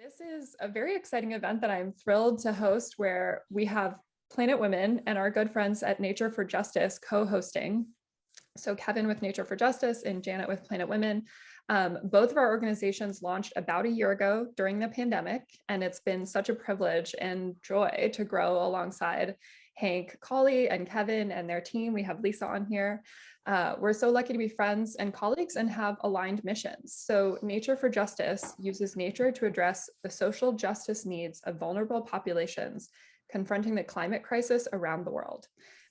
This is a very exciting event that I'm thrilled to host where we have Planet Women and our good friends at Nature for Justice co-hosting. So Kevin with Nature for Justice and Janet with Planet Women. Both of our organizations launched about a year ago during the pandemic, and it's been such a privilege and joy to grow alongside Hank Colley and Kevin and their team. We have Lisa on here. We're so lucky to be friends and colleagues and have aligned missions. So Nature for Justice uses nature to address the social justice needs of vulnerable populations confronting the climate crisis around the world.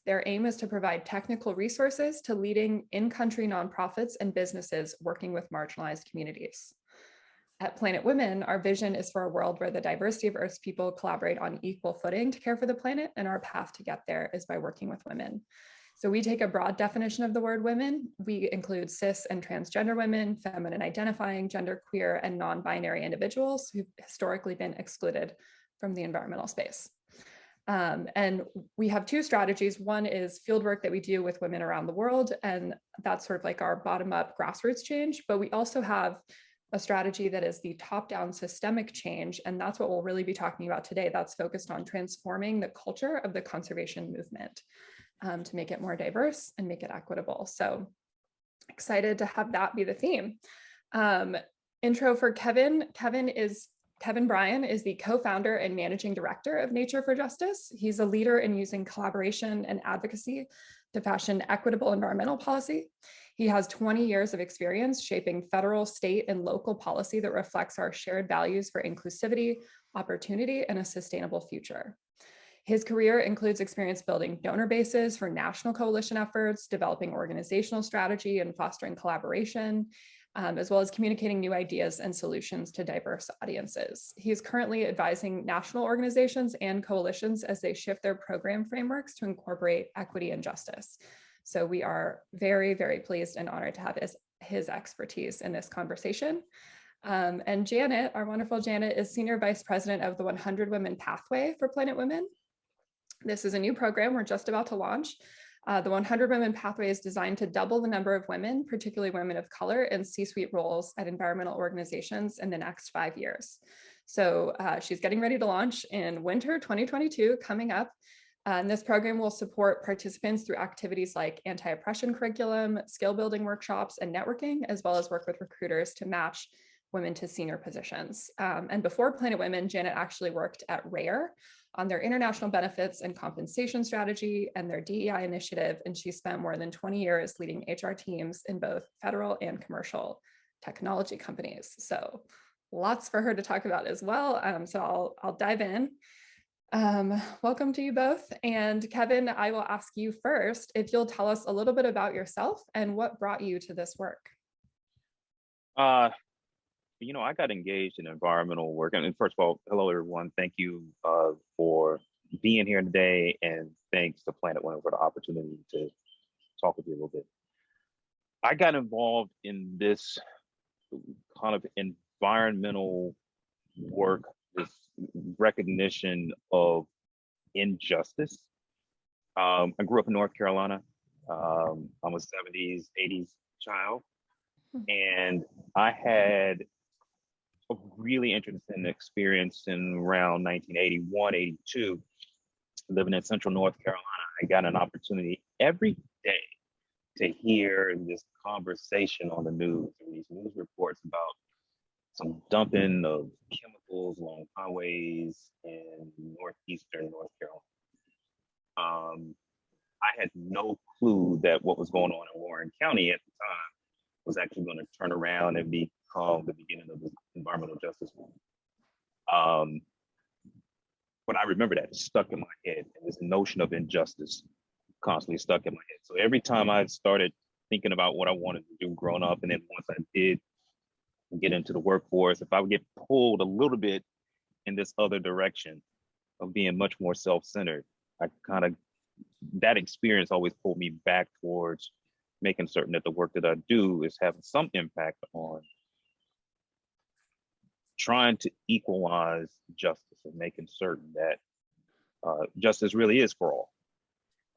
Their aim is to provide technical resources to leading in-country nonprofits and businesses working with marginalized communities. At Planet Women, our vision is for a world where the diversity of Earth's people collaborate on equal footing to care for the planet, and our path to get there is by working with women. So we take a broad definition of the word women. We include cis and transgender women, feminine identifying, genderqueer, and non-binary individuals who've historically been excluded from the environmental space. And we have two strategies. One is fieldwork that we do with women around the world, and that's sort of like our bottom-up grassroots change, but we also have a strategy that is the top-down systemic change, and that's what we'll really be talking about today. That's focused on transforming the culture of the conservation movement to make it more diverse and make it equitable. So excited to have that be the theme. Intro for Kevin. Kevin Bryan is the co-founder and managing director of Nature for Justice. He's a leader in using collaboration and advocacy to fashion equitable environmental policy. He has 20 years of experience shaping federal, state, and local policy that reflects our shared values for inclusivity, opportunity, and a sustainable future. His career includes experience building donor bases for national coalition efforts, developing organizational strategy and fostering collaboration, as well as communicating new ideas and solutions to diverse audiences. He is currently advising national organizations and coalitions as they shift their program frameworks to incorporate equity and justice. So we are very, very pleased and honored to have his expertise in this conversation. And Janet, our wonderful Janet, is Senior Vice President of the 100 Women Pathway for Planet Women. This is a new program we're just about to launch. The 100 Women Pathway is designed to double the number of women, particularly women of color, in C-suite roles at environmental organizations in the next 5 years. So she's getting ready to launch in winter 2022 coming up. And this program will support participants through activities like anti-oppression curriculum, skill building workshops, and networking, as well as work with recruiters to match women to senior positions. And before Planet Women, Janet actually worked at RARE on their international benefits and compensation strategy and their DEI initiative. And she spent more than 20 years leading HR teams in both federal and commercial technology companies. So lots for her to talk about as well. So I'll dive in. Welcome to you both. And Kevin, I will ask you first if you'll tell us a little bit about yourself and what brought you to this work. I got engaged in environmental work. And first of all, hello, everyone. Thank you for being here today. And thanks to Planet Women for the opportunity to talk with you a little bit. I got involved in this kind of environmental work, this recognition of injustice. I grew up in North Carolina. I'm a 70s, 80s child. And I had a really interesting experience in around 1981, 82, living in Central North Carolina. I got an opportunity every day to hear this conversation on the news, and these news reports about some dumping of chemicals along highways in northeastern North Carolina. I had no clue that what was going on in Warren County at the time was actually going to turn around and become the beginning of the environmental justice movement. But I remember that stuck in my head, and this notion of injustice constantly stuck in my head. So every time I started thinking about what I wanted to do growing up, and then once I did get into the workforce, if I would get pulled a little bit in this other direction of being much more self-centered, that experience always pulled me back towards making certain that the work that I do is having some impact on trying to equalize justice and making certain that justice really is for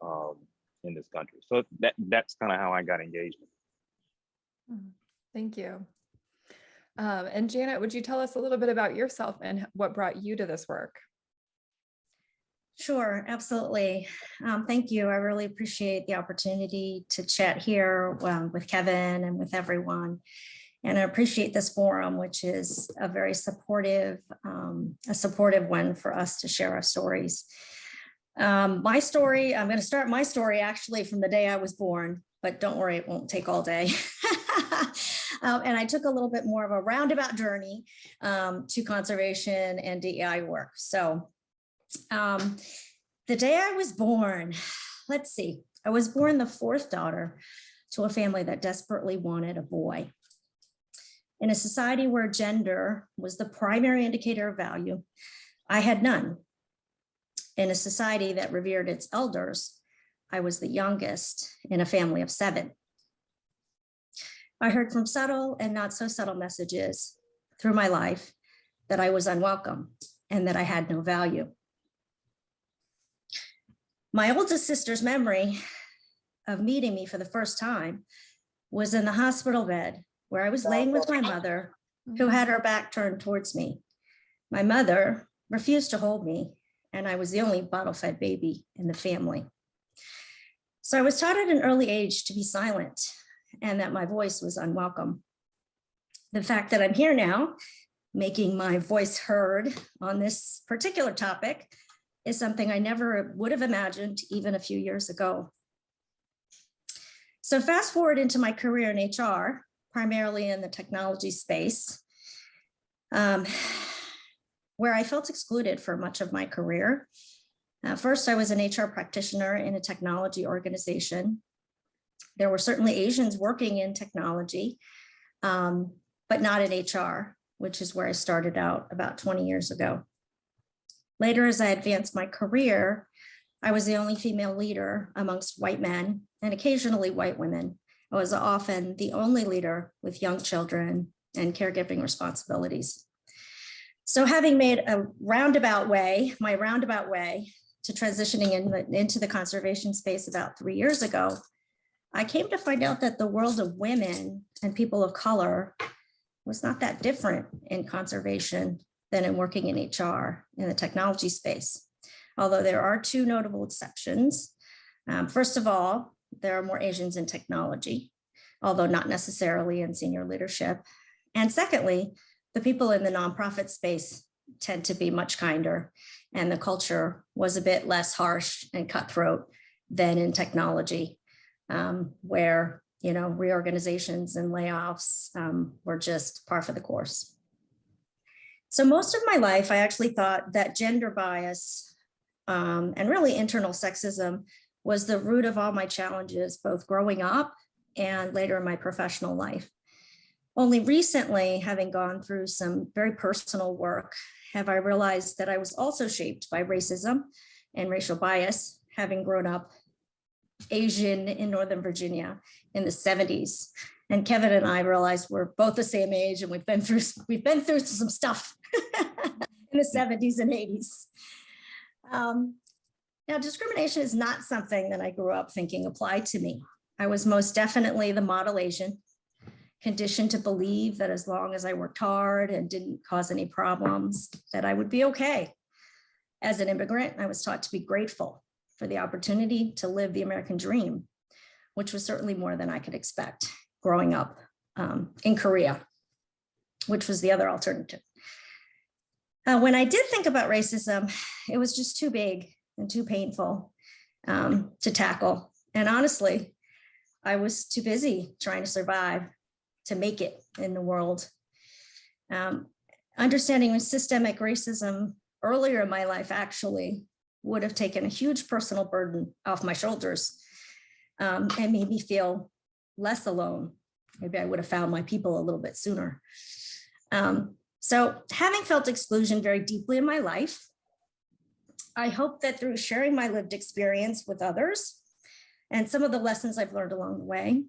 all in this country. So that's kind of how I got engaged. Thank you. And Janet, would you tell us a little bit about yourself and what brought you to this work? Sure, absolutely. Thank you. I really appreciate the opportunity to chat here with Kevin and with everyone. And I appreciate this forum, which is a very supportive one for us to share our stories. My story, I'm going to start my story actually from the day I was born, but don't worry, it won't take all day. And I took a little bit more of a roundabout journey to conservation and DEI work. So the day I was born, let's see, I was born the fourth daughter to a family that desperately wanted a boy. In a society where gender was the primary indicator of value, I had none. In a society that revered its elders, I was the youngest in a family of 7. I heard from subtle and not so subtle messages through my life that I was unwelcome and that I had no value. My oldest sister's memory of meeting me for the first time was in the hospital bed where I was laying with my mother, who had her back turned towards me. My mother refused to hold me, and I was the only bottle-fed baby in the family. So I was taught at an early age to be silent and that my voice was unwelcome. The fact that I'm here now, making my voice heard on this particular topic, is something I never would have imagined even a few years ago. So fast forward into my career in HR, primarily in the technology space, where I felt excluded for much of my career. First, I was an HR practitioner in a technology organization. There were certainly Asians working in technology, but not in HR, which is where I started out about 20 years ago. Later, as I advanced my career, I was the only female leader amongst white men and occasionally white women. I was often the only leader with young children and caregiving responsibilities. So having made my roundabout way to transitioning into the conservation space about 3 years ago, I came to find out that the world of women and people of color was not that different in conservation than in working in HR in the technology space. Although there are 2 notable exceptions. First of all, there are more Asians in technology, although not necessarily in senior leadership. And secondly, the people in the nonprofit space tend to be much kinder, and the culture was a bit less harsh and cutthroat than in technology, where reorganizations and layoffs were just par for the course. So most of my life, I actually thought that gender bias and really internal sexism was the root of all my challenges, both growing up and later in my professional life. Only recently, having gone through some very personal work, have I realized that I was also shaped by racism and racial bias, having grown up Asian in Northern Virginia in the 70s. And Kevin and I realized we're both the same age, and we've been through some stuff in the 70s and 80s. Now, discrimination is not something that I grew up thinking applied to me. I was most definitely the model Asian, conditioned to believe that as long as I worked hard and didn't cause any problems, that I would be okay. As an immigrant, I was taught to be grateful for the opportunity to live the American dream, which was certainly more than I could expect growing up in Korea, which was the other alternative. When I did think about racism, it was just too big and too painful to tackle. And honestly, I was too busy trying to survive to make it in the world. Understanding systemic racism earlier in my life actually would have taken a huge personal burden off my shoulders and made me feel less alone. Maybe I would have found my people a little bit sooner. So having felt exclusion very deeply in my life, I hope that through sharing my lived experience with others and some of the lessons I've learned along the way,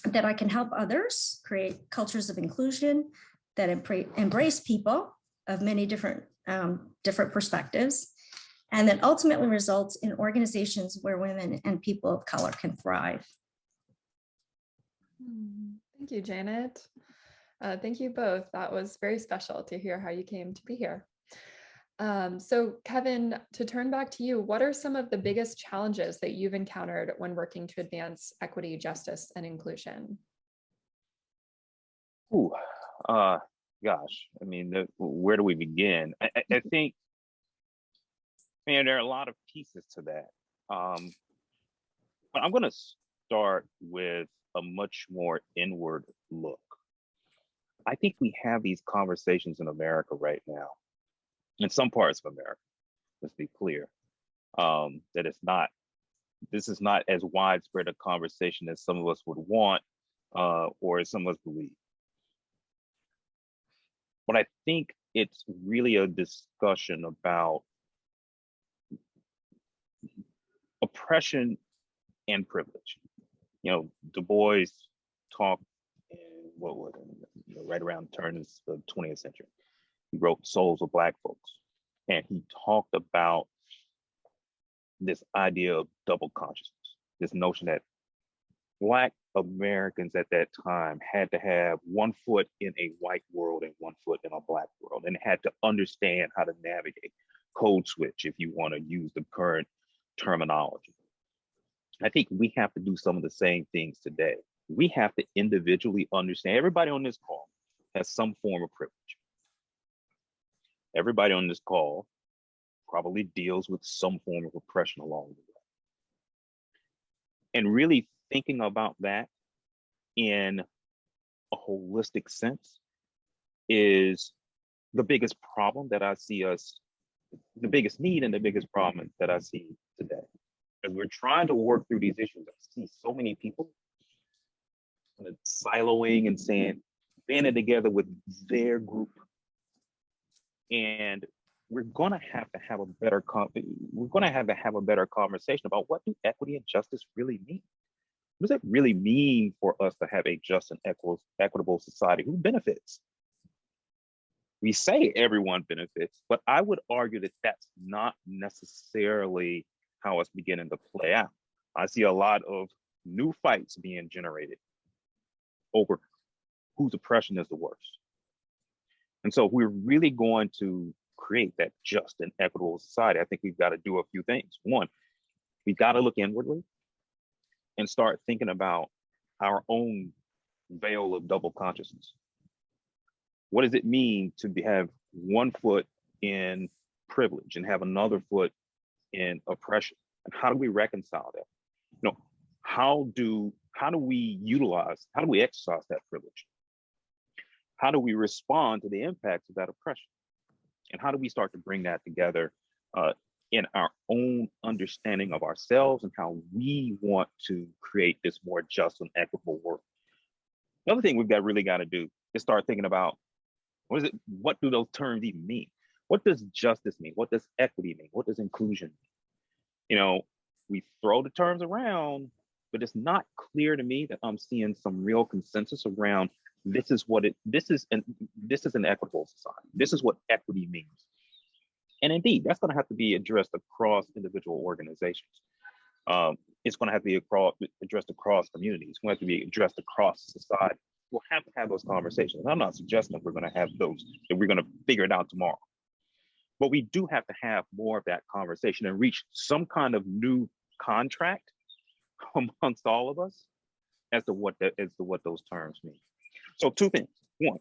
that I can help others create cultures of inclusion that embrace people of many different perspectives, and that ultimately results in organizations where women and people of color can thrive. Thank you, Janet. Thank you both. That was very special to hear how you came to be here. So Kevin, to turn back to you, what are some of the biggest challenges that you've encountered when working to advance equity, justice, and inclusion? Ooh, gosh, I mean, where do we begin? I think, man, there are a lot of pieces to that. But I'm going to start with a much more inward look. I think we have these conversations in America right now, in some parts of America, let's be clear, that this is not as widespread a conversation as some of us would want, or as some of us believe. But I think it's really a discussion about oppression and privilege. You know, Du Bois talked in what was it, right around the turn of the 20th century. He wrote Souls of Black Folks, and he talked about this idea of double consciousness, this notion that Black Americans at that time had to have one foot in a white world and one foot in a Black world, and had to understand how to navigate, code switch, if you want to use the current terminology. I think we have to do some of the same things today. We have to individually understand, everybody on this call has some form of privilege. Everybody on this call probably deals with some form of oppression along the way. And really thinking about that in a holistic sense is the biggest problem that I see the biggest need and the biggest problem that I see today. As we're trying to work through these issues, I see so many people kind of siloing and saying, banding together with their group. And we're going to have a better conversation about what do equity and justice really mean? What does it really mean for us to have a just and equitable society? Who benefits? We say everyone benefits, but I would argue that that's not necessarily how it's beginning to play out. I see a lot of new fights being generated over whose oppression is the worst. And so if we're really going to create that just and equitable society, I think we've got to do a few things. One, we've got to look inwardly and start thinking about our own veil of double consciousness. What does it mean to have one foot in privilege and have another foot in oppression? And how do we reconcile that? You know, how do we exercise that privilege? How do we respond to the impacts of that oppression? And how do we start to bring that together in our own understanding of ourselves and how we want to create this more just and equitable world? The other thing we've really got to do is start thinking about what do those terms even mean? What does justice mean? What does equity mean? What does inclusion mean? You know, we throw the terms around, but it's not clear to me that I'm seeing some real consensus around this is an equitable society. This is what equity means. And indeed, that's going to have to be addressed across individual organizations. It's going to have to be addressed across communities. It's going to have to be addressed across society. We'll have to have those conversations. I'm not suggesting we're going to have those, that we're going to figure it out tomorrow. But we do have to have more of that conversation and reach some kind of new contract amongst all of us as to what those terms mean. So two things. One,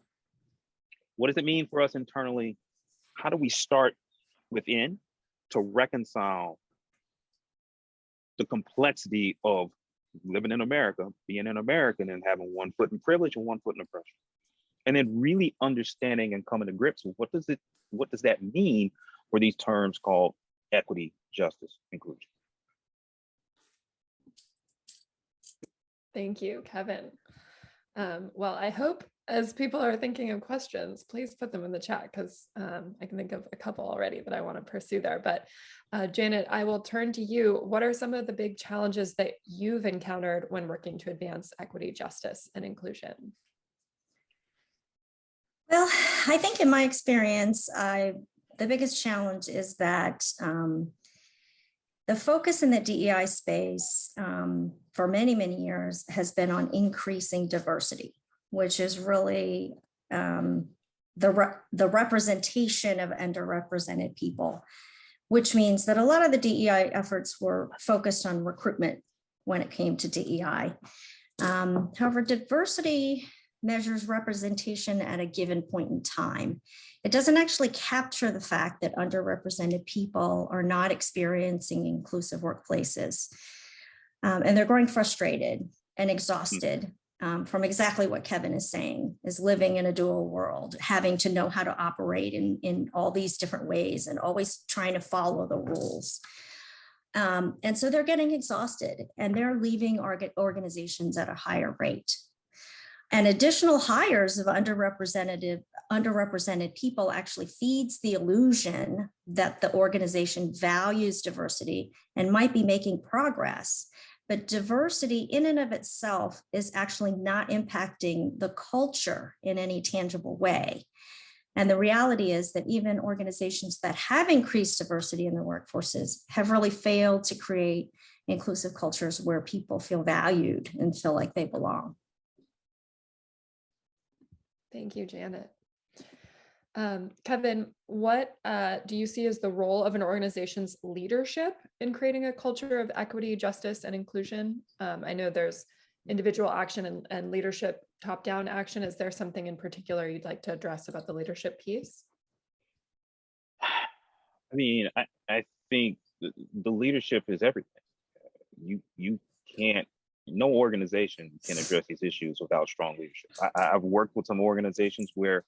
what does it mean for us internally? How do we start within to reconcile the complexity of living in America, being an American, and having one foot in privilege and one foot in oppression? And then really understanding and coming to grips with what does that mean for these terms called equity, justice, inclusion? Thank you, Kevin. Well, I hope as people are thinking of questions, please put them in the chat because I can think of a couple already that I want to pursue there. But Janet, I will turn to you. What are some of the big challenges that you've encountered when working to advance equity, justice, and inclusion? Well, I think in my experience, the biggest challenge is that the focus in the DEI space for many, many years has been on increasing diversity, which is really the representation of underrepresented people, which means that a lot of the DEI efforts were focused on recruitment when it came to DEI. However, diversity measures representation at a given point in time. It doesn't actually capture the fact that underrepresented people are not experiencing inclusive workplaces. And they're growing frustrated and exhausted from exactly what Kevin is saying, is living in a dual world, having to know how to operate in all these different ways and always trying to follow the rules. And so they're getting exhausted and they're leaving organizations at a higher rate. And additional hires of underrepresented people actually feeds the illusion that the organization values diversity and might be making progress. But diversity in and of itself is actually not impacting the culture in any tangible way. And the reality is that even organizations that have increased diversity in their workforces have really failed to create inclusive cultures where people feel valued and feel like they belong. Thank you, Janet. Kevin, what do you see as the role of an organization's leadership in creating a culture of equity, justice, and inclusion? I know there's individual action and leadership, top-down action. Is there something in particular you'd like to address about the leadership piece? I mean, I think the leadership is everything. You can't, no organization can address these issues without strong leadership. I've worked with some organizations where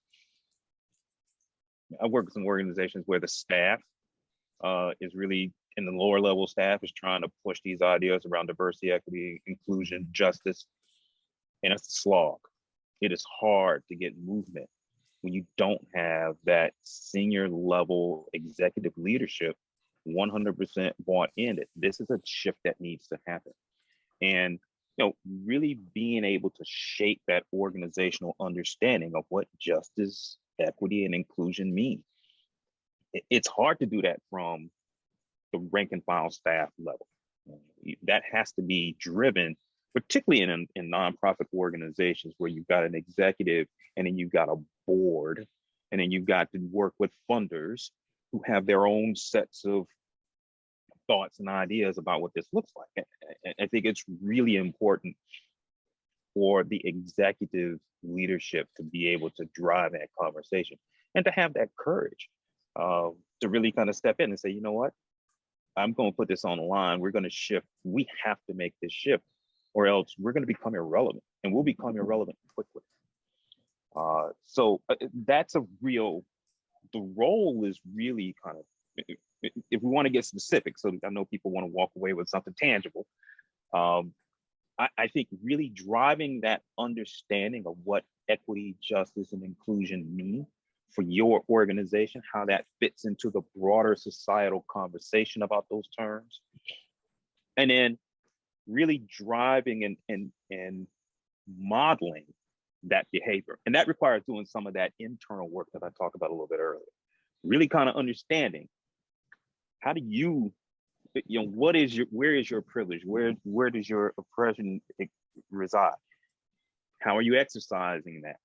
the staff is really, in the lower level staff is trying to push these ideas around diversity, equity, inclusion, justice, and it's a slog. It is hard to get movement when you don't have that senior level executive leadership 100% bought in it. This is a shift that needs to happen. And really being able to shape that organizational understanding of what justice, equity, and inclusion mean. It's hard to do that from the rank and file staff level. That has to be driven, particularly in nonprofit organizations where you've got an executive and then you've got a board and then you've got to work with funders who have their own sets of thoughts and ideas about what this looks like. I think it's really important for the executive leadership to be able to drive that conversation and to have that courage to really kind of step in and say, you know what, I'm going to put this on the line. We're going to shift. We have to make this shift or else we're going to become irrelevant, and we'll become irrelevant quickly. So that's the role is really kind of, if we want to get specific, so I know people want to walk away with something tangible. I think really driving that understanding of what equity, justice, and inclusion mean for your organization, how that fits into the broader societal conversation about those terms, and then really driving and modeling that behavior. And that requires doing some of that internal work that I talked about a little bit earlier. Really kind of understanding, how do you, where is your privilege? Where does your oppression reside? How are you exercising that?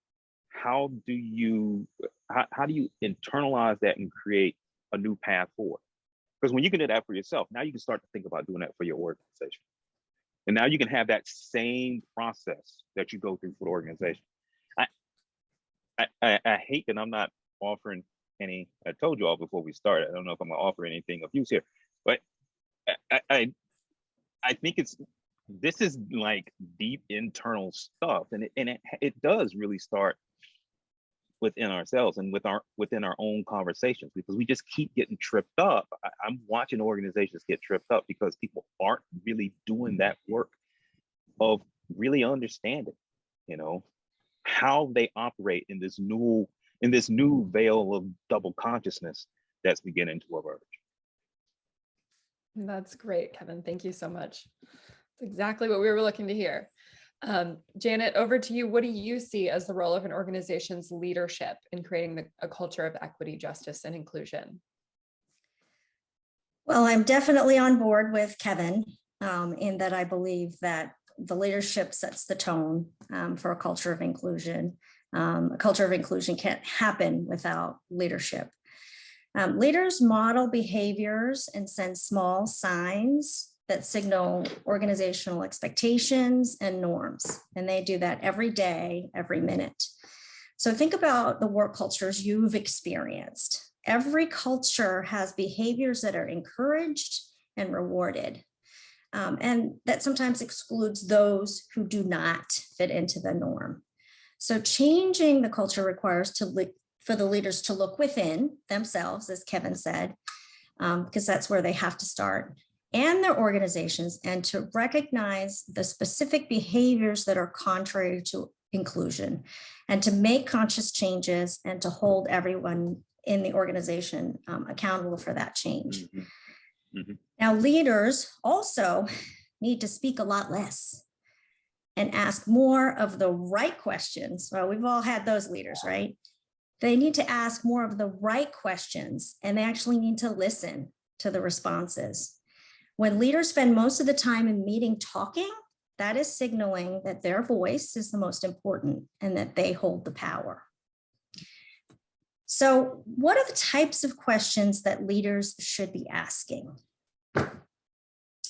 How do you internalize that and create a new path forward? Because when you can do that for yourself, now you can start to think about doing that for your organization. And now you can have that same process that you go through for the organization. I hate that I'm not offering any, I told you all before we started, I don't know if I'm gonna offer anything of use here, but I think this is like deep internal stuff, and it does really start within ourselves and within our own conversations, because we just keep getting tripped up. I'm watching organizations get tripped up because people aren't really doing that work of really understanding, how they operate in this new veil of double consciousness that's beginning to emerge. That's great, Kevin. Thank you so much. That's exactly what we were looking to hear. Janet, over to you. What do you see as the role of an organization's leadership in creating a culture of equity, justice, and inclusion? Well, I'm definitely on board with Kevin in that I believe that the leadership sets the tone for a culture of inclusion. A culture of inclusion can't happen without leadership. Leaders model behaviors and send small signs that signal organizational expectations and norms. And they do that every day, every minute. So think about the work cultures you've experienced. Every culture has behaviors that are encouraged and rewarded. And that sometimes excludes those who do not fit into the norm. So changing the culture requires for the leaders to look within themselves, as Kevin said, because that's where they have to start, and their organizations, and to recognize the specific behaviors that are contrary to inclusion, and to make conscious changes and to hold everyone in the organization accountable for that change. Mm-hmm. Mm-hmm. Now, leaders also need to speak a lot less and ask more of the right questions. Well, we've all had those leaders, right? They need to ask more of the right questions, and they actually need to listen to the responses. When leaders spend most of the time in meeting talking, that is signaling that their voice is the most important and that they hold the power. So, what are the types of questions that leaders should be asking?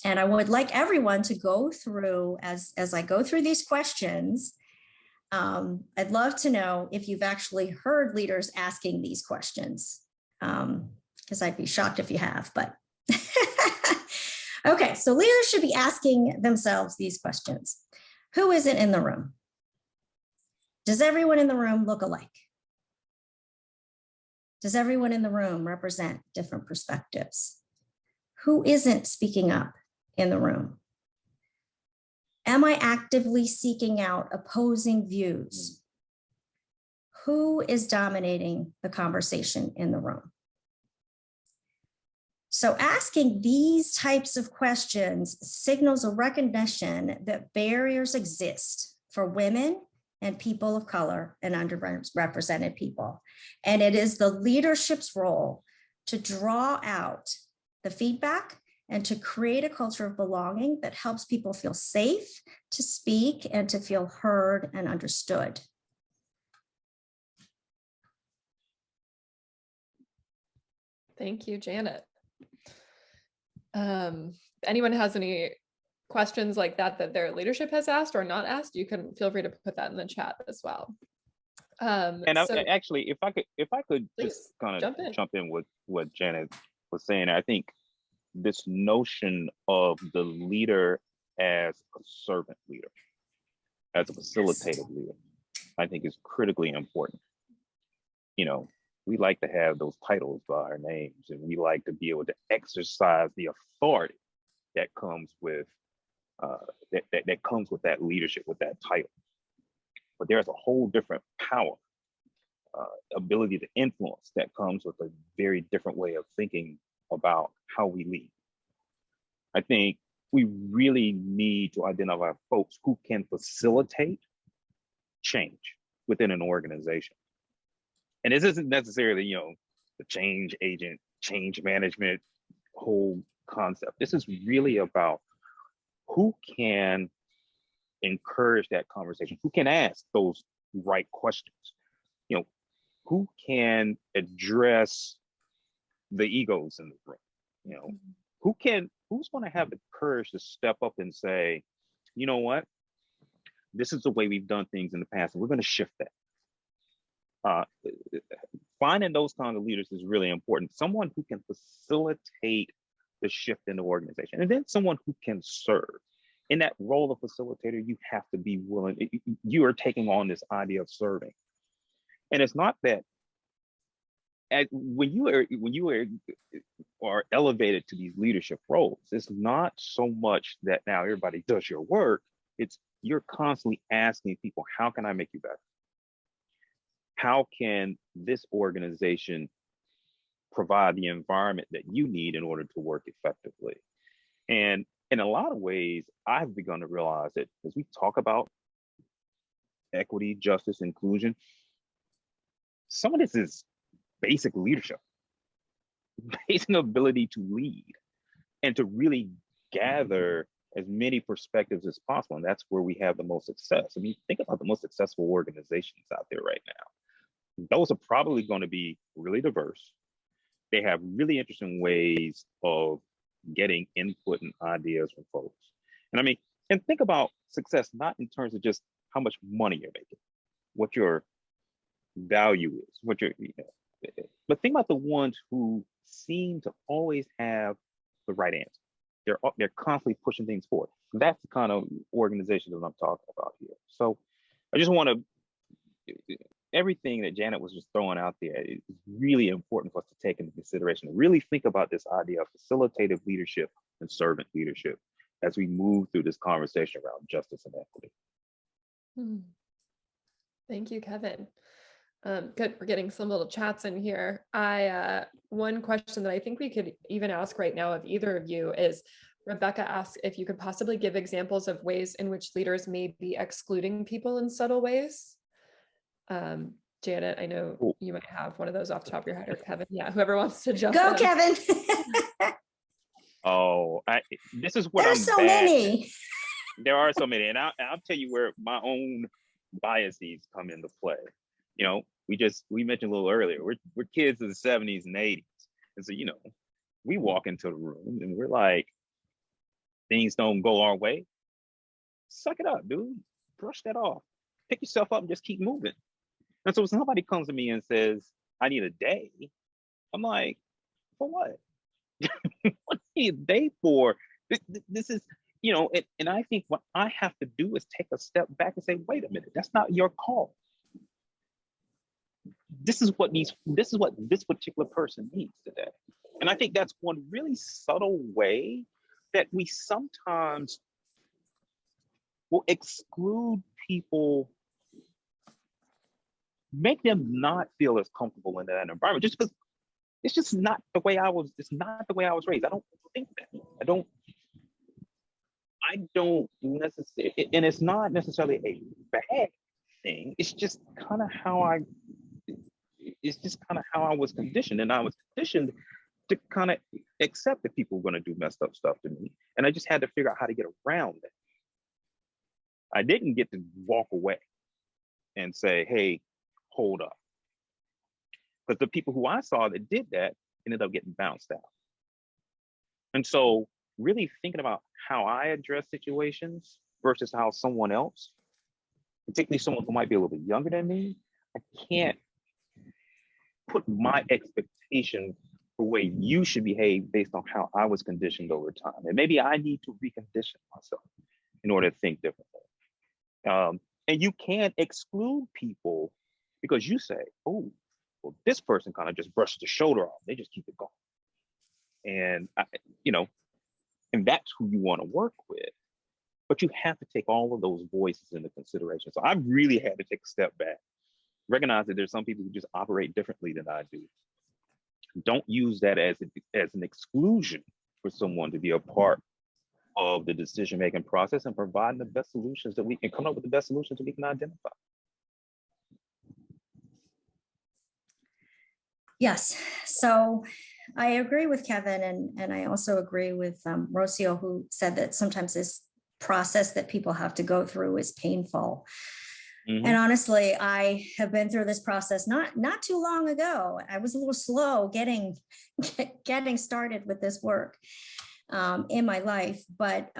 And I would like everyone to go through, as I go through these questions, I'd love to know if you've actually heard leaders asking these questions, because I'd be shocked if you have, but okay, so leaders should be asking themselves these questions. Who isn't in the room? Does everyone in the room look alike? Does everyone in the room represent different perspectives? Who isn't speaking up in the room? Am I actively seeking out opposing views? Who is dominating the conversation in the room? So asking these types of questions signals a recognition that barriers exist for women and people of color and underrepresented people. And it is the leadership's role to draw out the feedback and to create a culture of belonging that helps people feel safe to speak and to feel heard and understood. Thank you, Janet. Anyone has any questions like that their leadership has asked or not asked, you can feel free to put that in the chat as well. Actually, if I could just kind of jump in with what Janet was saying, I think this notion of the leader as a servant leader, as a facilitative leader, I think is critically important. You know, we like to have those titles by our names, and we like to be able to exercise the authority that comes with that comes with that leadership, with that title. But there's a whole different power, ability to influence that comes with a very different way of thinking about how we lead. I think we really need to identify folks who can facilitate change within an organization. And this isn't necessarily, you know, the change agent, change management whole concept. This is really about who can encourage that conversation, who can ask those right questions, you know, who can address the egos in the room, you know, who's going to have the courage to step up and say, you know what, this is the way we've done things in the past, and we're going to shift that. Finding those kinds of leaders is really important. Someone who can facilitate the shift in the organization, and then someone who can serve. In that role of facilitator, you have to be willing. You are taking on this idea of serving, and it's not that when you are elevated to these leadership roles, it's not so much that now everybody does your work. It's you're constantly asking people, how can I make you better? How can this organization provide the environment that you need in order to work effectively? And in a lot of ways, I've begun to realize that as we talk about equity, justice, inclusion, some of this is basic leadership, basic ability to lead and to really gather as many perspectives as possible. And that's where we have the most success. I mean, think about the most successful organizations out there right now. Those are probably going to be really diverse. They have really interesting ways of getting input and ideas from folks. And I mean, and think about success, not in terms of just how much money you're making, what your value is, what your, but think about the ones who seem to always have the right answer. They're constantly pushing things forward. That's the kind of organization that I'm talking about here. So I just want to, everything that Janet was just throwing out there is really important for us to take into consideration, really think about this idea of facilitative leadership and servant leadership as we move through this conversation around justice and equity. Thank you, Kevin. Good, we're getting some little chats in here. One question that I think we could even ask right now of either of you is, Rebecca asked if you could possibly give examples of ways in which leaders may be excluding people in subtle ways. Janet, I know you might have one of those off the top of your head, or Kevin. Yeah, whoever wants to jump Go, in. Kevin. This is what There's so many. There are so many, and I'll tell you where my own biases come into play. You know, we mentioned a little earlier, we're kids of the 70s and 80s, and so we walk into the room and we're like, things don't go our way. Suck it up, dude. Brush that off. Pick yourself up and just keep moving. And so when somebody comes to me and says, I need a day, I'm like, for what? What do you need a day for? This is, and I think what I have to do is take a step back and say, wait a minute, that's not your call. This is what this particular person needs today. And I think that's one really subtle way that we sometimes will exclude people, make them not feel as comfortable in that environment, just because it's just not the way I was raised. I don't think that. I don't necessarily, and it's not necessarily a bad thing. It's just kind of how I was conditioned. And I was conditioned to kind of accept that people were going to do messed up stuff to me. And I just had to figure out how to get around it. I didn't get to walk away and say, hey, hold up. But the people who I saw that did that ended up getting bounced out. And so really thinking about how I address situations versus how someone else, particularly someone who might be a little bit younger than me, I can't put my expectation the way you should behave based on how I was conditioned over time. And maybe I need to recondition myself in order to think differently. And you can't exclude people because you say, oh, well, this person kind of just brushed the shoulder off. They just keep it going. And, and that's who you want to work with. But you have to take all of those voices into consideration. So I really had to take a step back, recognize that there's some people who just operate differently than I do. Don't use that as an exclusion for someone to be a part of the decision-making process and providing the best solutions that we can come up with, the best solutions that we can identify. Yes, so I agree with Kevin, and I also agree with Rocio, who said that sometimes this process that people have to go through is painful. Mm-hmm. And honestly, I have been through this process not too long ago. I was a little slow getting started with this work in my life. But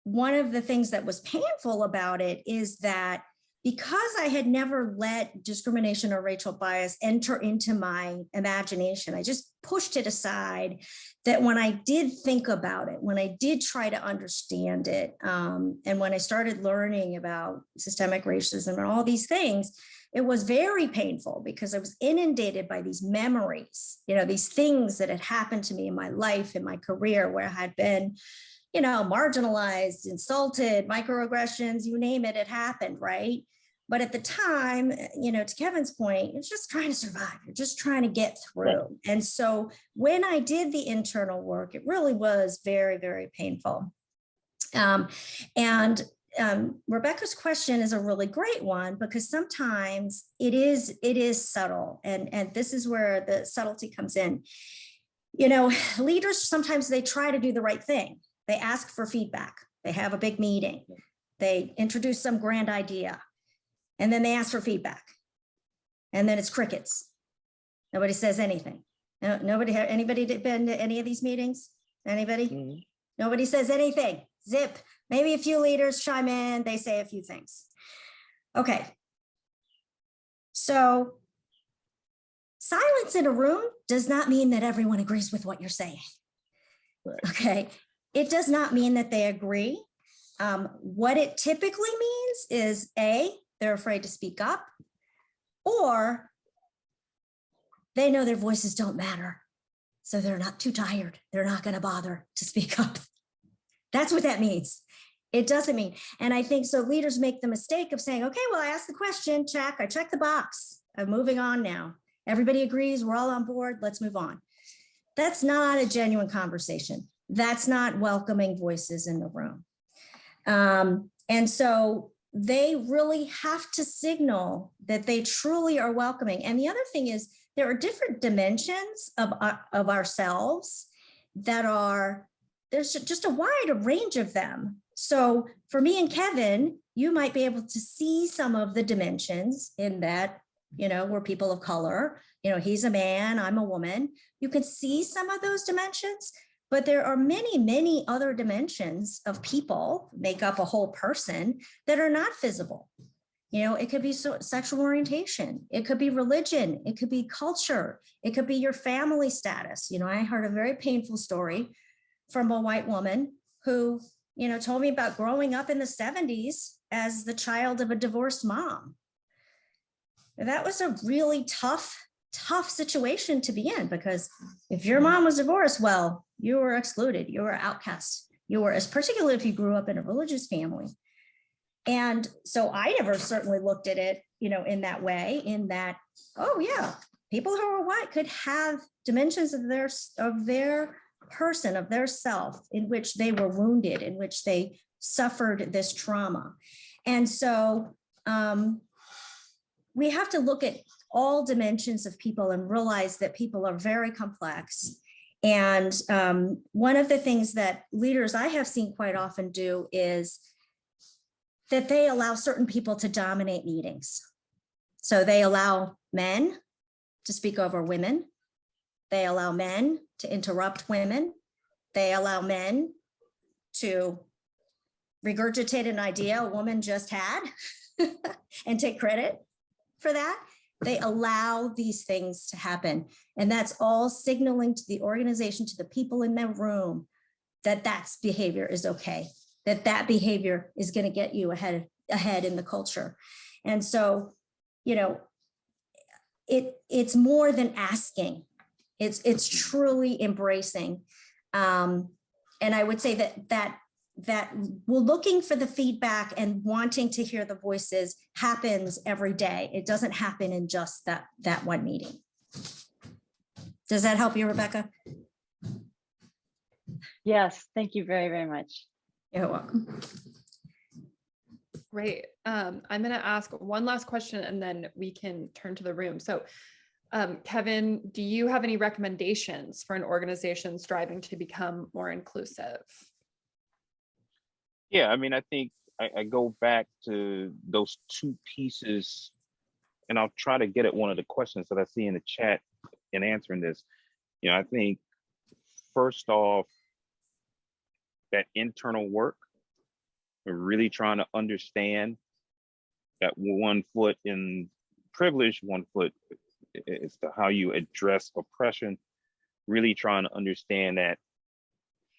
one of the things that was painful about it is that because I had never let discrimination or racial bias enter into my imagination, I just pushed it aside, that when I did think about it, when I did try to understand it, and when I started learning about systemic racism and all these things, it was very painful because I was inundated by these memories, these things that had happened to me in my life, in my career, where I had been marginalized, insulted, microaggressions, you name it, it happened, right? But at the time, to Kevin's point, you're just trying to survive. You're just trying to get through. And so when I did the internal work, it really was very, very painful. Rebecca's question is a really great one, because sometimes it is subtle. And this is where the subtlety comes in. Leaders, sometimes they try to do the right thing. They ask for feedback. They have a big meeting. They introduce some grand idea, and then they ask for feedback. And then it's crickets. Nobody says anything. Anybody been to any of these meetings? Anybody? Mm-hmm. Nobody says anything. Zip. Maybe a few leaders chime in. They say a few things. Okay. So silence in a room does not mean that everyone agrees with what you're saying. Right. Okay. It does not mean that they agree. What it typically means is A, they're afraid to speak up, or they know their voices don't matter. So they're not too tired. They're not going to bother to speak up. That's what that means. It doesn't mean. And I think so leaders make the mistake of saying, okay, well, I asked the question, check, I checked the box. I'm moving on now. Everybody agrees, we're all on board, let's move on. That's not a genuine conversation. That's not welcoming voices in the room. And so they really have to signal that they truly are welcoming. And the other thing is there are different dimensions of ourselves that are, there's just a wide range of them. So for me and Kevin, you might be able to see some of the dimensions in that, we're people of color, he's a man, I'm a woman. You can see some of those dimensions, but there are many, many other dimensions of people make up a whole person that are not visible. It could be sexual orientation. It could be religion. It could be culture. It could be your family status. I heard a very painful story from a white woman who, told me about growing up in the 70s as the child of a divorced mom. That was a really tough situation to be in, because if your mom was divorced, well, you were excluded, you were outcast, particularly if you grew up in a religious family. And so I never certainly looked at it, in that way, in that, oh yeah, people who are white could have dimensions of their person, of their self, in which they were wounded, in which they suffered this trauma. And so we have to look at all dimensions of people and realize that people are very complex. And one of the things that leaders I have seen quite often do is that they allow certain people to dominate meetings. So they allow men to speak over women. They allow men to interrupt women. They allow men to regurgitate an idea a woman just had and take credit for that. They allow these things to happen. And that's all signaling to the organization, to the people in the room, that behavior is okay, that behavior is going to get you ahead in the culture. And so, it's more than asking. It's truly embracing. And I would say that we're looking for the feedback and wanting to hear the voices happens every day. It doesn't happen in just that one meeting. Does that help you, Rebecca? Yes, thank you very, very much. You're welcome. Great. I'm going to ask one last question and then we can turn to the room. So Kevin, do you have any recommendations for an organization striving to become more inclusive? Yeah, I think I go back to those two pieces, and I'll try to get at one of the questions that I see in the chat in answering this. I think first off, that internal work, we're really trying to understand that one foot in privilege, one foot is to how you address oppression, really trying to understand that,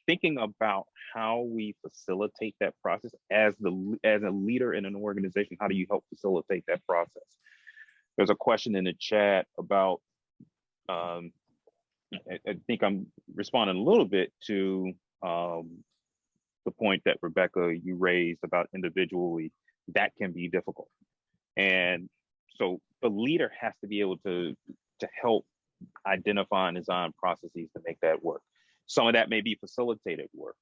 thinking about how we facilitate that process as a leader in an organization. How do you help facilitate that process? There's a question in the chat about, I think I'm responding a little bit to the point that Rebecca, you raised about individually, that can be difficult. And so the leader has to be able to help identify and design processes to make that work. Some of that may be facilitated work.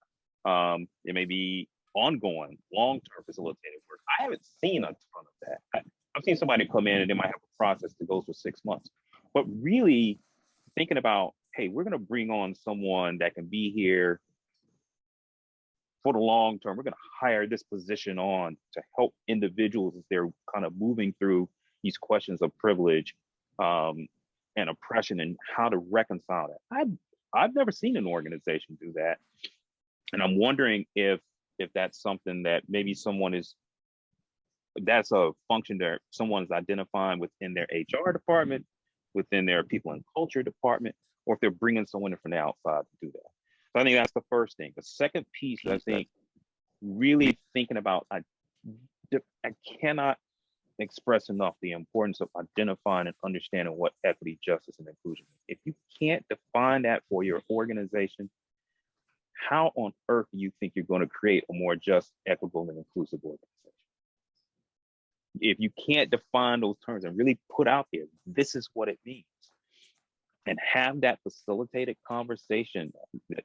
It may be ongoing, long-term facilitated work. I haven't seen a ton of that. I've seen somebody come in and they might have a process that goes for 6 months. But really thinking about, hey, we're going to bring on someone that can be here for the long term, we're going to hire this position on to help individuals as they're kind of moving through these questions of privilege and oppression and how to reconcile that. I've never seen an organization do that. And I'm wondering if that's something that maybe that's a function that someone is identifying within their HR department, within their people and culture department, or if they're bringing someone in from the outside to do that. So I think that's the first thing. The second piece, I think, really thinking about, I cannot express enough the importance of identifying and understanding what equity, justice, and inclusion is. If you can't define that for your organization, how on earth do you think you're going to create a more just, equitable, and inclusive organization? If you can't define those terms and really put out there, this is what it means, and have that facilitated conversation, that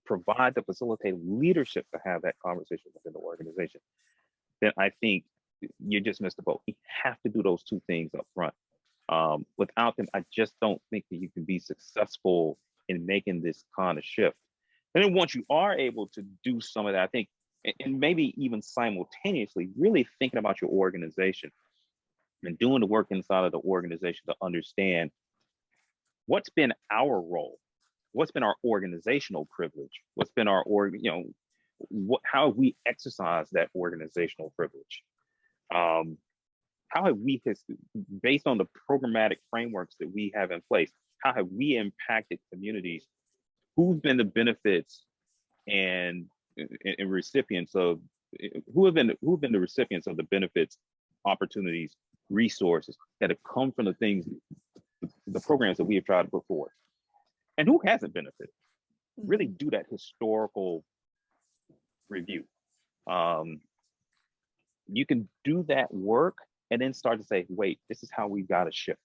provide the facilitated leadership to have that conversation within the organization, then I think you just missed the boat. You have to do those two things up front. Without them, I just don't think that you can be successful in making this kind of shift. And then once you are able to do some of that, I think, and maybe even simultaneously, really thinking about your organization and doing the work inside of the organization to understand what's been our role, what's been our organizational privilege, what's been our, how have we exercised that organizational privilege? How have we, based on the programmatic frameworks that we have in place, how have we impacted communities? Who've been the benefits and recipients of, who have been the recipients of the benefits, opportunities, resources that have come from the things, the programs that we have tried to put forward, and who hasn't benefited? Really do that historical review. You can do that work and then start to say, wait, this is how we've got to shift.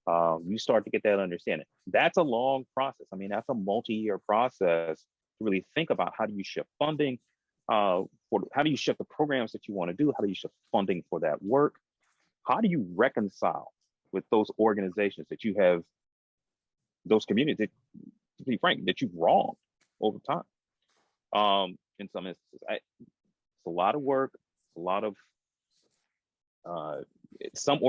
You start to get that understanding. That's a long process. I mean, that's a multi-year process to really think about how do you shift funding, how do you shift the programs that you want to do, how do you shift funding for that work, how do you reconcile with those organizations that you have, those communities that, to be frank, that you've wronged over time. In some instances, it's a lot of work, a lot of for some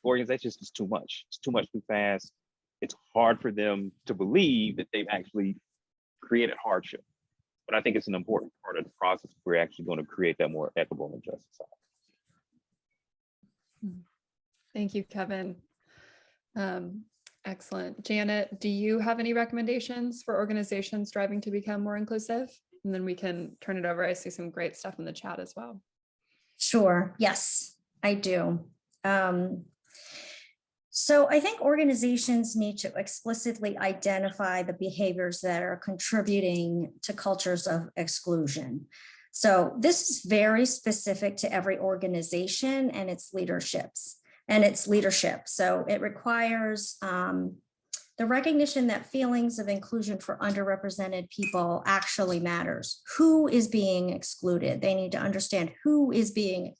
organizations, it's too much. It's too much too fast. It's hard for them to believe that they've actually created hardship. But I think it's an important part of the process. We're actually going to create that more equitable and just society. Thank you, Kevin. Excellent. Janet, do you have any recommendations for organizations striving to become more inclusive? And then we can turn it over. I see some great stuff in the chat as well. Sure. Yes, I do. So I think organizations need to explicitly identify the behaviors that are contributing to cultures of exclusion. So this is very specific to every organization and its leadership. So it requires the recognition that feelings of inclusion for underrepresented people actually matters. Who is being excluded? They need to understand who is being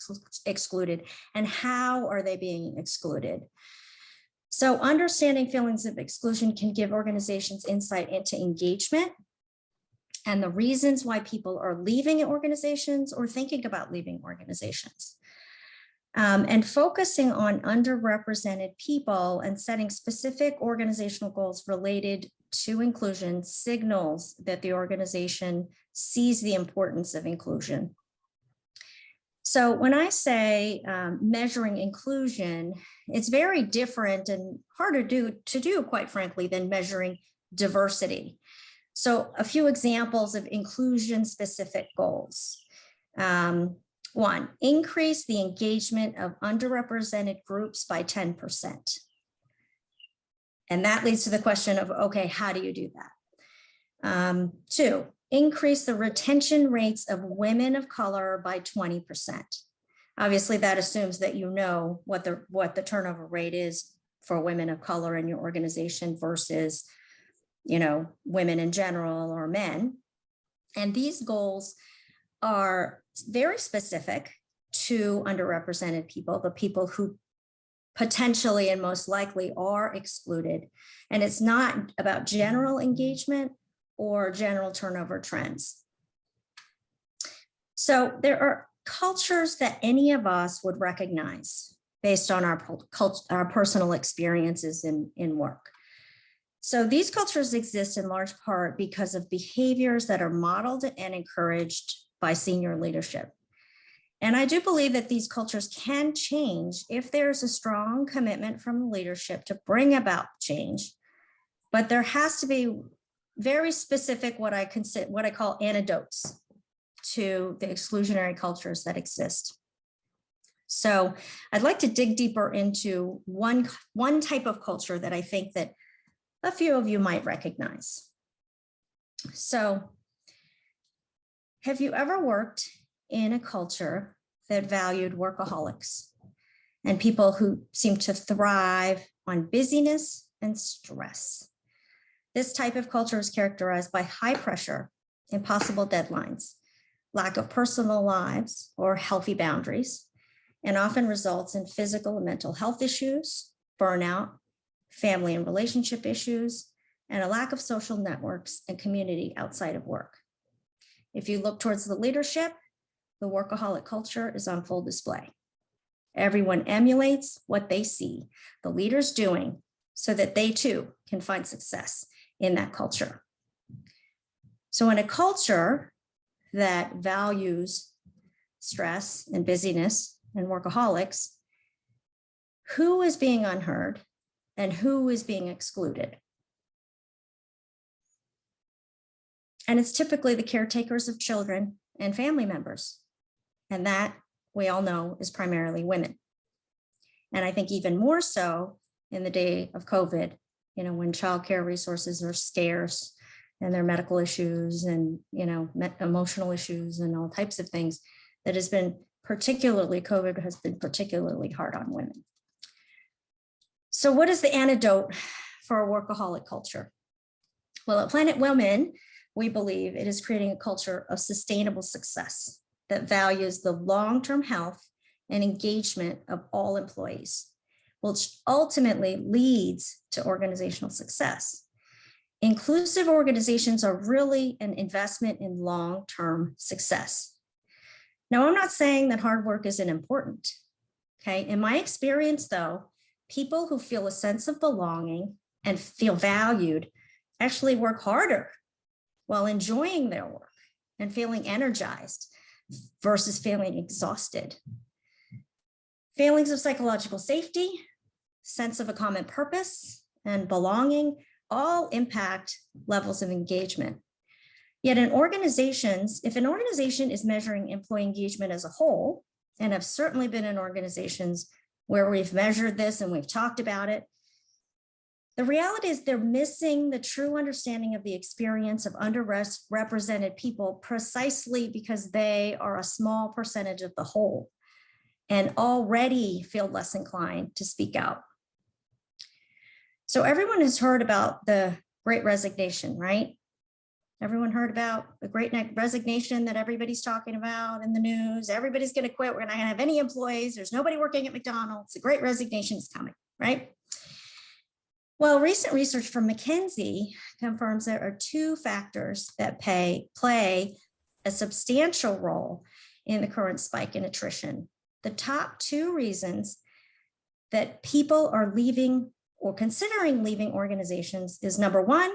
excluded and how are they being excluded. So understanding feelings of exclusion can give organizations insight into engagement and the reasons why people are leaving organizations or thinking about leaving organizations. And focusing on underrepresented people and setting specific organizational goals related to inclusion signals that the organization sees the importance of inclusion. So when I say measuring inclusion, it's very different and harder to do, quite frankly, than measuring diversity. So a few examples of inclusion-specific goals. One, increase the engagement of underrepresented groups by 10%. And that leads to the question of, okay, how do you do that? Two, increase the retention rates of women of color by 20%. Obviously, that assumes that you know what the turnover rate is for women of color in your organization versus, women in general or men. And these goals are very specific to underrepresented people, the people who potentially and most likely are excluded. And it's not about general engagement or general turnover trends. So there are cultures that any of us would recognize based on our personal experiences in work. So these cultures exist in large part because of behaviors that are modeled and encouraged by senior leadership. And I do believe that these cultures can change if there's a strong commitment from leadership to bring about change, but there has to be very specific what I call antidotes to the exclusionary cultures that exist. So I'd like to dig deeper into one type of culture that I think that a few of you might recognize. So have you ever worked in a culture that valued workaholics and people who seem to thrive on busyness and stress? This type of culture is characterized by high pressure, impossible deadlines, lack of personal lives or healthy boundaries, and often results in physical and mental health issues, burnout, family and relationship issues, and a lack of social networks and community outside of work. If you look towards the leadership, the workaholic culture is on full display. Everyone emulates what they see the leaders doing so that they too can find success in that culture. So in a culture that values stress and busyness and workaholics, who is being unheard and who is being excluded? And it's typically the caretakers of children and family members. And that, we all know, is primarily women. And I think even more so in the day of COVID, when childcare resources are scarce and there are medical issues and, emotional issues and all types of things, that has been COVID has been particularly hard on women. So what is the antidote for a workaholic culture? Well, at Planet Women, we believe it is creating a culture of sustainable success that values the long-term health and engagement of all employees, which ultimately leads to organizational success. Inclusive organizations are really an investment in long-term success. Now, I'm not saying that hard work isn't important, okay? In my experience, though, people who feel a sense of belonging and feel valued actually work harder while enjoying their work and feeling energized versus feeling exhausted. Feelings of psychological safety, sense of a common purpose, and belonging all impact levels of engagement. Yet in organizations, if an organization is measuring employee engagement as a whole, and I've certainly been in organizations where we've measured this and we've talked about it, the reality is they're missing the true understanding of the experience of underrepresented people precisely because they are a small percentage of the whole and already feel less inclined to speak out. So everyone has heard about the Great Resignation, right? Everyone heard about the Great Resignation that everybody's talking about in the news. Everybody's going to quit. We're not going to have any employees. There's nobody working at McDonald's. The Great Resignation is coming, right? Well, recent research from McKinsey confirms there are two factors that play a substantial role in the current spike in attrition. The top two reasons that people are leaving or considering leaving organizations is number one,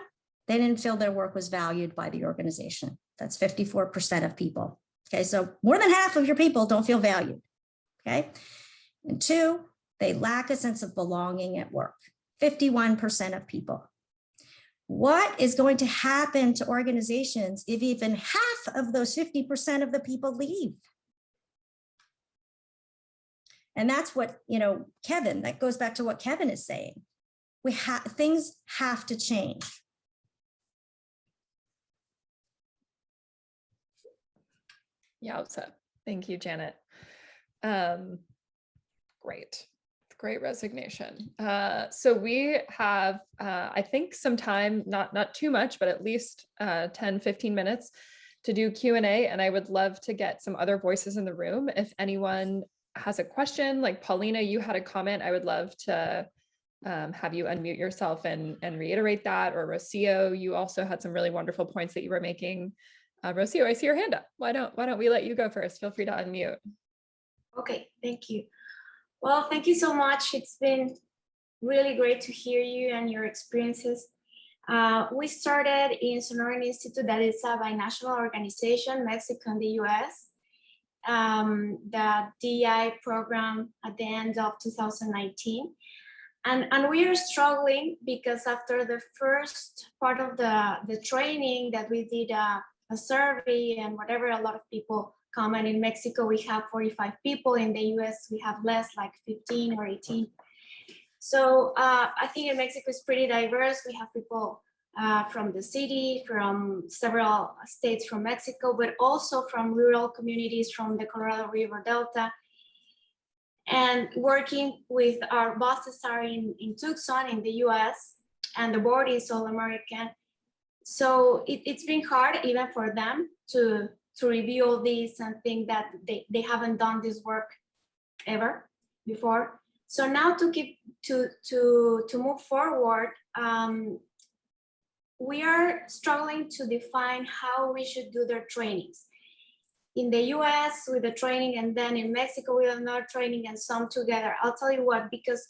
they didn't feel their work was valued by the organization. That's 54% of people. Okay, so more than half of your people don't feel valued. Okay, and two, they lack a sense of belonging at work. 51% of people. What is going to happen to organizations if even half of those 50% of the people leave? And that's what, Kevin, that goes back to what Kevin is saying. Things have to change. Yeah, thank you, Janet. Great resignation. So we have, I think, some time, not too much, but at least 10, 15 minutes to do Q&A. And I would love to get some other voices in the room. If anyone has a question, like Paulina, you had a comment, I would love to have you unmute yourself and reiterate that. Or Rocio, you also had some really wonderful points that you were making. Rocio, I see your hand up. Why don't we let you go first? Feel free to unmute. Okay, thank you. Well, thank you so much. It's been really great to hear you and your experiences. We started in Sonoran Institute, that is a binational organization, Mexico and the US. The DEI program at the end of 2019. And we are struggling because after the first part of the training that we did a survey and whatever, a lot of people comment. In Mexico, we have 45 people. In the US, we have less, like 15 or 18. So I think in Mexico it's pretty diverse. We have people from the city, from several states from Mexico, but also from rural communities from the Colorado River Delta. And working with our bosses are in Tucson in the US, and the board is all American. So it's been hard even for them to review all this and think that they haven't done this work ever before. So now to move forward, we are struggling to define how we should do their trainings. In the US with the training, and then in Mexico with another training, and some together. I'll tell you what, because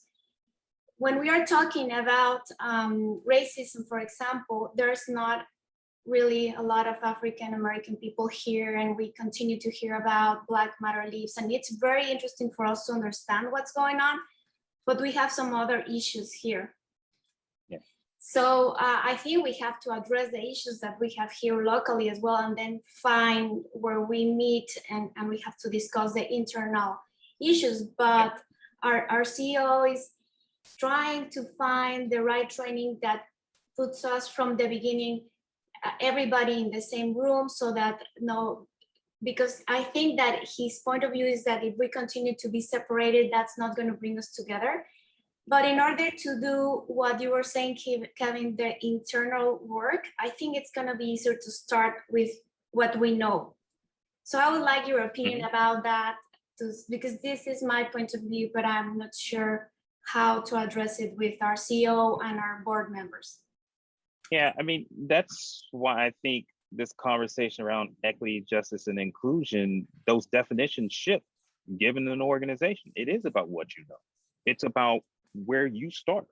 when we are talking about racism, for example, there's not really a lot of African American people here, and we continue to hear about Black Matter Leaves, and it's very interesting for us to understand what's going on, but we have some other issues here. Yeah. So I think we have to address the issues that we have here locally as well, and then find where we meet, and we have to discuss the internal issues. But our CEO is trying to find the right training that puts us from the beginning, everybody in the same room, so that because I think that his point of view is that if we continue to be separated, that's not going to bring us together. But in order to do what you were saying, Kevin, the internal work, I think it's going to be easier to start with what we know. So I would like your opinion about that, because this is my point of view, but I'm not sure how to address it with our CEO and our board members. Yeah, I mean, that's why I think this conversation around equity, justice, and inclusion, those definitions shift given an organization. It is about what you know. It's about where you start.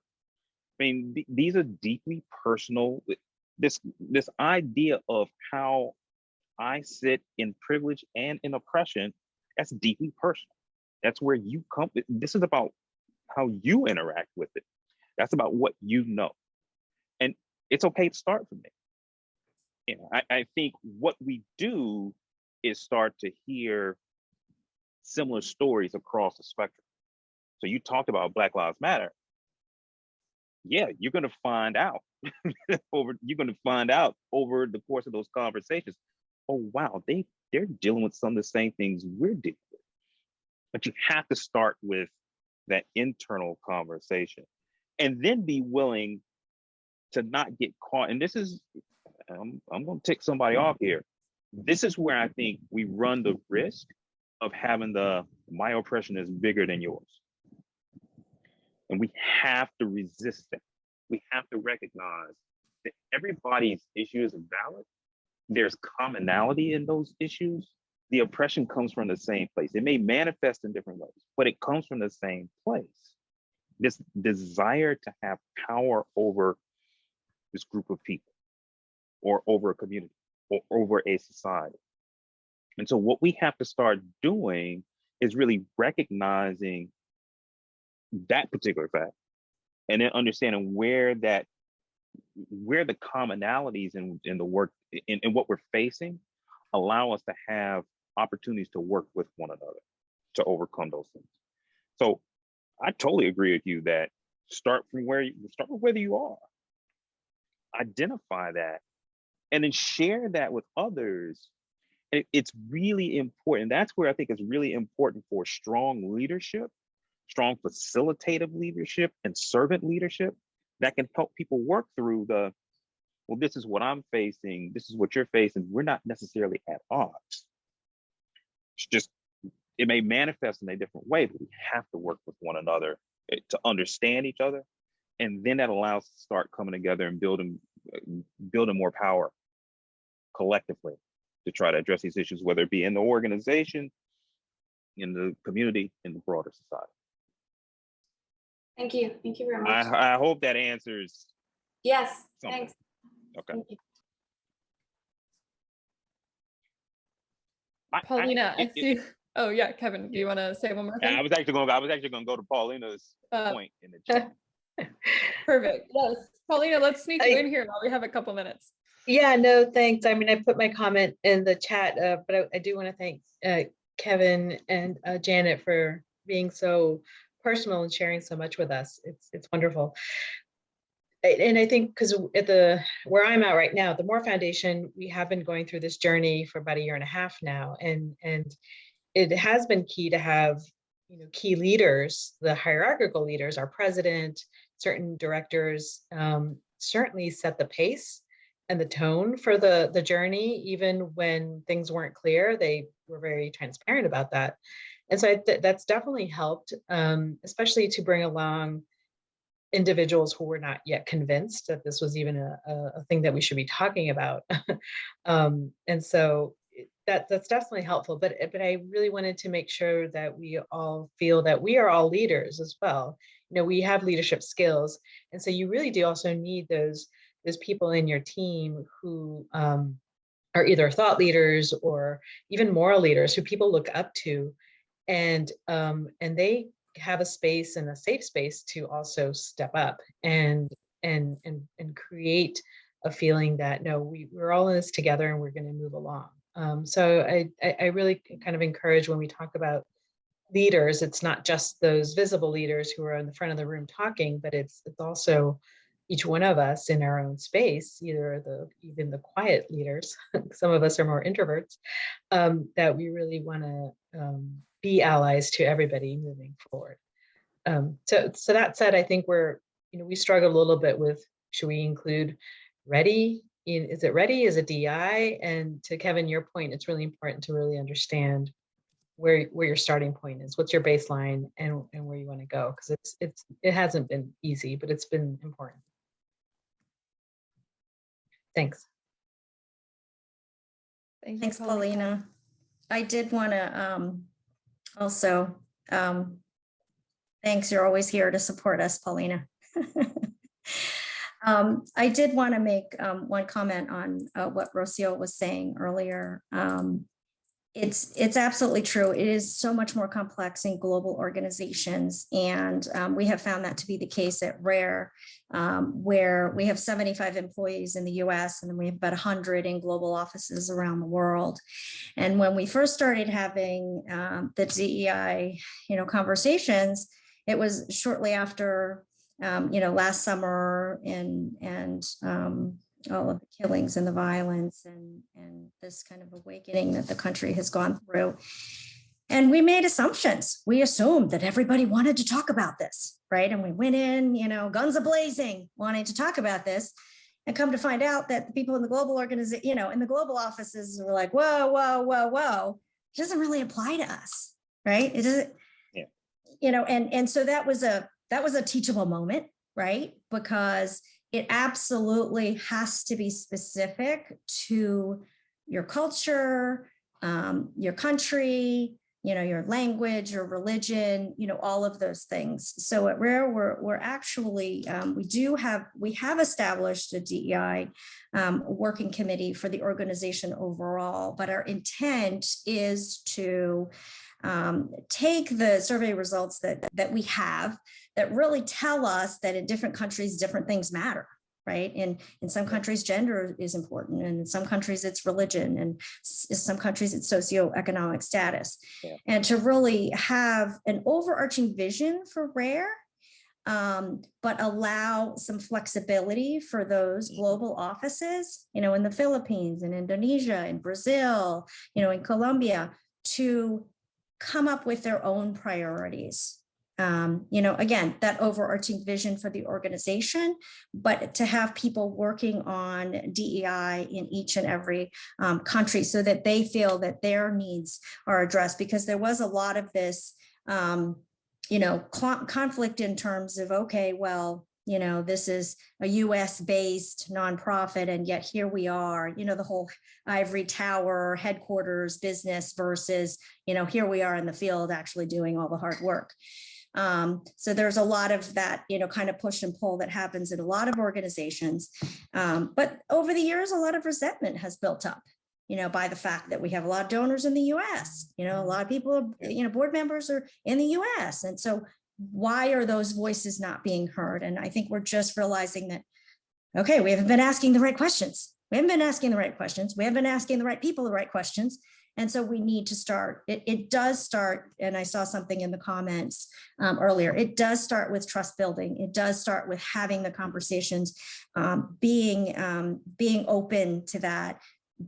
I mean, these are deeply personal. This idea of how I sit in privilege and in oppression, that's deeply personal. That's where you come. This is about how you interact with it. That's about what you know. And it's okay to start from there. You know, I think what we do is start to hear similar stories across the spectrum. So you talked about Black Lives Matter. Yeah, you're going to find out over the course of those conversations. Oh wow, they're dealing with some of the same things we're dealing with. But you have to start with that internal conversation, and then be willing to not get caught. And this is, I'm going to tick somebody off here. This is where I think we run the risk of having my oppression is bigger than yours. And we have to resist that. We have to recognize that everybody's issue is valid. There's commonality in those issues. The oppression comes from the same place. It may manifest in different ways, but it comes from the same place. This desire to have power over this group of people, or over a community, or over a society. And so what we have to start doing is really recognizing that particular fact, and then understanding where the commonalities in the work, in what we're facing, allow us to have opportunities to work with one another to overcome those things. So I totally agree with you that start with where you are, identify that, and then share that with others. It's really important. That's where I think it's really important for strong leadership, strong facilitative leadership, and servant leadership that can help people work through well, this is what I'm facing, this is what you're facing. We're not necessarily at odds. It's just, it may manifest in a different way, but we have to work with one another to understand each other. And then that allows us to start coming together and building more power collectively to try to address these issues, whether it be in the organization, in the community, in the broader society. Thank you. Thank you very much. I hope that answers. Yes, something. thanks. Okay. Thank you. Paulina, I see. Oh yeah, Kevin, do you want to say one more thing? I was actually going to go to Paulina's point in the chat. Perfect. Yes, Paulina, let's sneak you in here while we have a couple minutes. Yeah, no, thanks. I mean, I put my comment in the chat, but I do want to thank Kevin and Janet for being so personal and sharing so much with us. It's wonderful. And I think because where I'm at right now, the Moore Foundation, we have been going through this journey for about 1.5 years now, and it has been key to have, you know, key leaders, the hierarchical leaders, our president, certain directors, certainly set the pace and the tone for the journey. Even when things weren't clear, they were very transparent about that. And so that's definitely helped, especially to bring along individuals who were not yet convinced that this was even a thing that we should be talking about. And so that's definitely helpful, but I really wanted to make sure that we all feel that we are all leaders as well. You know, we have leadership skills. And so you really do also need those people in your team who are either thought leaders or even moral leaders who people look up to, and they have a space and a safe space to also step up and create a feeling that no, we're all in this together and we're going to move along. So I really kind of encourage, when we talk about leaders, it's not just those visible leaders who are in the front of the room talking, but it's also each one of us in our own space, even the quiet leaders, some of us are more introverts, that we really want to be allies to everybody moving forward. So that said, I think we struggle a little bit with, should we include ready? Is it ready? Is it DI? And to Kevin, your point, it's really important to really understand where your starting point is, what's your baseline, and where you want to go, because it hasn't been easy, but it's been important. Thanks. Thanks, Paulina. I did want to also, thanks, you're always here to support us, Paulina. I did want to make one comment on what Rocio was saying earlier. It's absolutely true. It is so much more complex in global organizations. And we have found that to be the case at RARE, where we have 75 employees in the US, and then we have about 100 in global offices around the world. And when we first started having the DEI, conversations, it was shortly after, last summer and all of the killings and the violence and this kind of awakening that the country has gone through. And we made assumptions. We assumed that everybody wanted to talk about this, right? And we went in, guns a-blazing, wanting to talk about this, and come to find out that the people in the global organization, in the global offices were like, whoa, whoa, whoa, whoa. It doesn't really apply to us, right? It doesn't, and so that was a teachable moment, right? Because it absolutely has to be specific to your culture, your country, your language, your religion, all of those things. So at RARE, we're actually, we have established a DEI working committee for the organization overall, but our intent is to take the survey results that we have that really tell us that in different countries, different things matter, right? And in some countries, gender is important, and in some countries, it's religion, and in some countries, it's socioeconomic status. Yeah. And to really have an overarching vision for RARE, but allow some flexibility for those global offices, in the Philippines and Indonesia and Brazil, in Colombia, to come up with their own priorities. Again, that overarching vision for the organization, but to have people working on DEI in each and every country so that they feel that their needs are addressed, because there was a lot of this, conflict in terms of, okay, well, You know, this is a US based nonprofit, and yet here we are, you know, the whole ivory tower headquarters business versus, you know, here we are in the field actually doing all the hard work. So there's a lot of that, you know, kind of push and pull that happens in a lot of organizations. But over the years, a lot of resentment has built up, you know, by the fact that we have a lot of donors in the US, you know, a lot of people, you know, board members are in the US. And so why are those voices not being heard? And I think we're just realizing that, okay, we haven't been asking the right questions. We haven't been asking the right questions. We haven't been asking the right people the right questions. And so we need to start. It does start, and I saw something in the comments earlier, it does start with trust building. It does start with having the conversations, being open to that,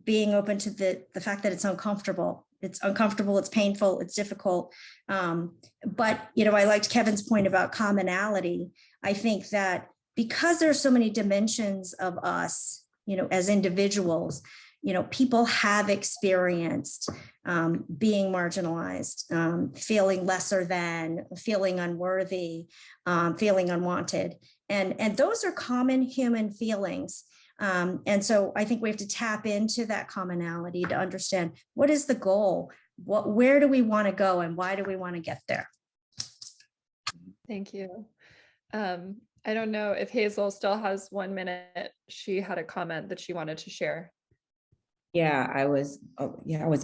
being open to the fact that it's uncomfortable. It's uncomfortable, it's painful, it's difficult. But, you know, I liked Kevin's point about commonality. I think that because there's so many dimensions of us, you know, as individuals, you know, people have experienced being marginalized, feeling lesser than, feeling unworthy, feeling unwanted. And those are common human feelings. And so I think we have to tap into that commonality to understand what is the goal, where do we want to go, and why do we want to get there? Thank you. I don't know if Hazel still has 1 minute. She had a comment that she wanted to share. Yeah, I was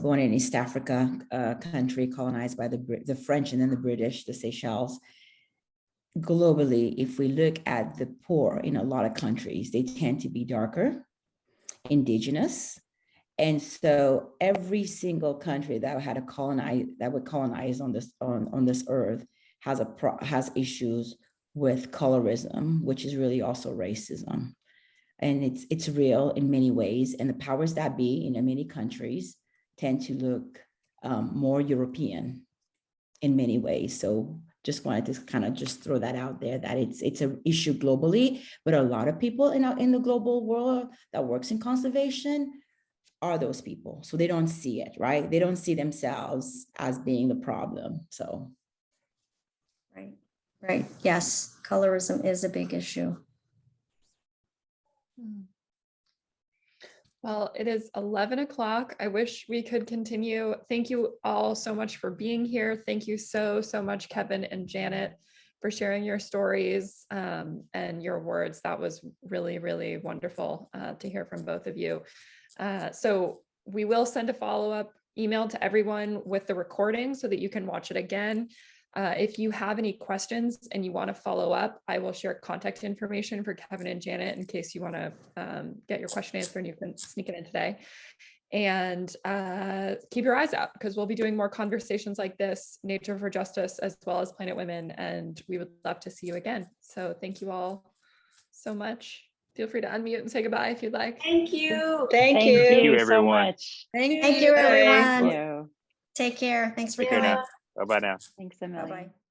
born in East Africa, a country colonized by the French and then the British, the Seychelles. Globally, if we look at the poor in a lot of countries, they tend to be darker, indigenous. And so every single country that would colonize on this earth has issues with colorism, which is really also racism. And it's real in many ways. And the powers that be in many countries tend to look more European in many ways. So just wanted to kind of just throw that out there, that it's an issue globally, but a lot of people in the global world that works in conservation are those people. So they don't see it, right? They don't see themselves as being the problem, so. Right, yes, colorism is a big issue. Well, it is 11 o'clock. I wish we could continue. Thank you all so much for being here. Thank you so much, Kevin and Janet, for sharing your stories and your words. That was really, really wonderful to hear from both of you. So we will send a follow-up email to everyone with the recording so that you can watch it again. If you have any questions and you want to follow up, I will share contact information for Kevin and Janet in case you want to get your question answered and you can sneak it in today. And keep your eyes out because we'll be doing more conversations like this, Nature for Justice, as well as Planet Women, and we would love to see you again. So thank you all so much. Feel free to unmute and say goodbye if you'd like. Thank you. Thank you. Thank you, so everyone. much. Thank you, everyone. Thank you. Take care. Thanks for Take care coming. now. Bye-bye now. Thanks a million. Bye-bye.